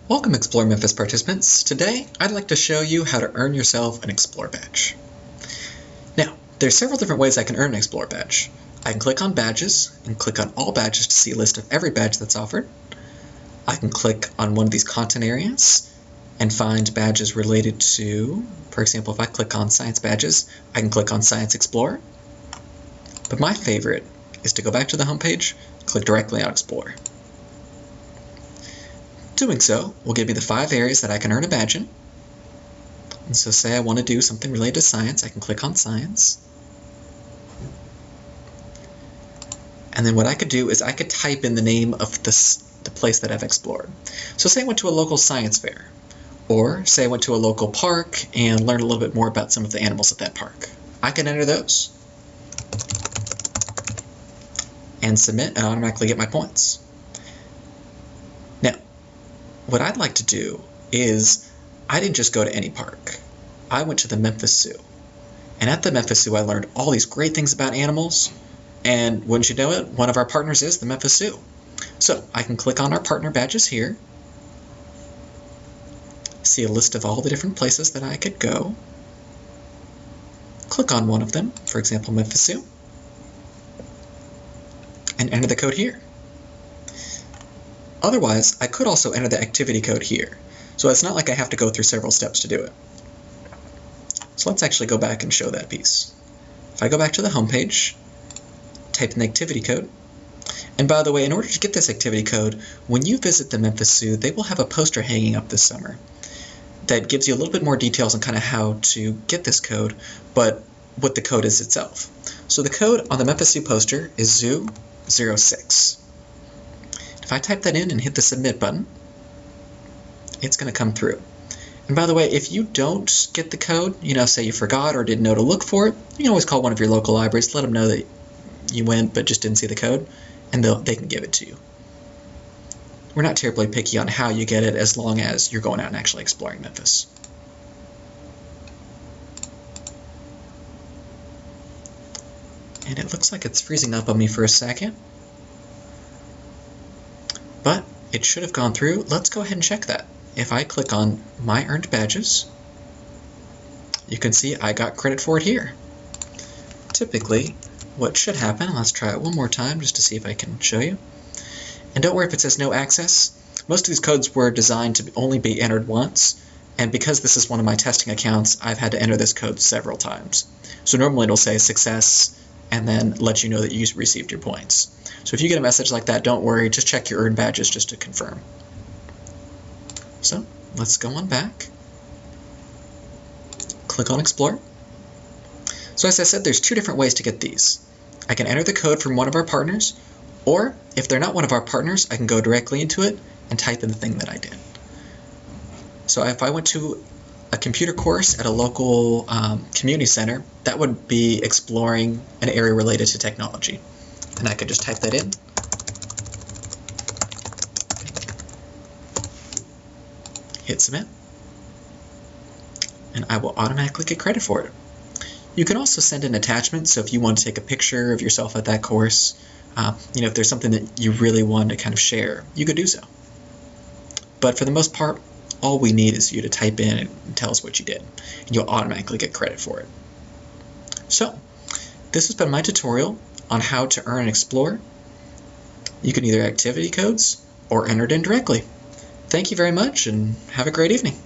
Welcome Explore Memphis participants. Today I'd like to show you how to earn yourself an Explore badge. Now, there's several different ways I can earn an Explore badge. I can click on badges and click on all badges to see a list of every badge that's offered. I can click on one of these content areas and find badges related to, for example, if I click on Science Badges, I can click on Science Explorer. But my favorite is to go back to the homepage, click directly on Explore. Doing so will give me the 5 areas that I can earn a badge in. And so say I want to do something related to science, I can click on Science. And then what I could do is I could type in the name of the place that I've explored. So say I went to a local science fair, or say I went to a local park and learned a little bit more about some of the animals at that park. I can enter those and submit and automatically get my points. Now, what I'd like to do is, I didn't just go to any park. I went to the Memphis Zoo. And at the Memphis Zoo I learned all these great things about animals, and wouldn't you know it, one of our partners is the Memphis Zoo. So I can click on our partner badges here, see a list of all the different places that I could go, click on one of them, for example Memphis Zoo, and enter the code here. Otherwise, I could also enter the activity code here, so it's not like I have to go through several steps to do it. So let's actually go back and show that piece. If I go back to the home page, type in the activity code, and by the way, in order to get this activity code, when you visit the Memphis Zoo, they will have a poster hanging up this summer that gives you a little bit more details on kind of how to get this code, but what the code is itself. So the code on the Memphis Zoo poster is Zoo06. If I type that in and hit the submit button, it's going to come through. And by the way, if you don't get the code, say you forgot or didn't know to look for it, you can always call one of your local libraries, let them know that you went but just didn't see the code, and they can give it to you. We're not terribly picky on how you get it as long as you're going out and actually exploring Memphis. And it looks like it's freezing up on me for a second, but it should have gone through. Let's go ahead and check that. If I click on My Earned Badges, you can see I got credit for it here. Typically, what should happen, let's try it one more time just to see if I can show you. And don't worry if it says no access. Most of these codes were designed to only be entered once, and because this is one of my testing accounts, I've had to enter this code several times. So normally it'll say success and then let you know that you received your points. So if you get a message like that, don't worry, just check your earned badges just to confirm. So let's go on back. Click on Explore. So as I said, there's 2 different ways to get these. I can enter the code from one of our partners, or if they're not one of our partners, I can go directly into it and type in the thing that I did. So if I went to a computer course at a local community center, that would be exploring an area related to technology. And I could just type that in. Hit submit. And I will automatically get credit for it. You can also send an attachment, so if you want to take a picture of yourself at that course, if there's something that you really want to kind of share, you could do so. But for the most part, all we need is you to type in and tell us what you did, and you'll automatically get credit for it. So, this has been my tutorial on how to earn and explore. You can either activity codes or enter it in directly. Thank you very much, and have a great evening.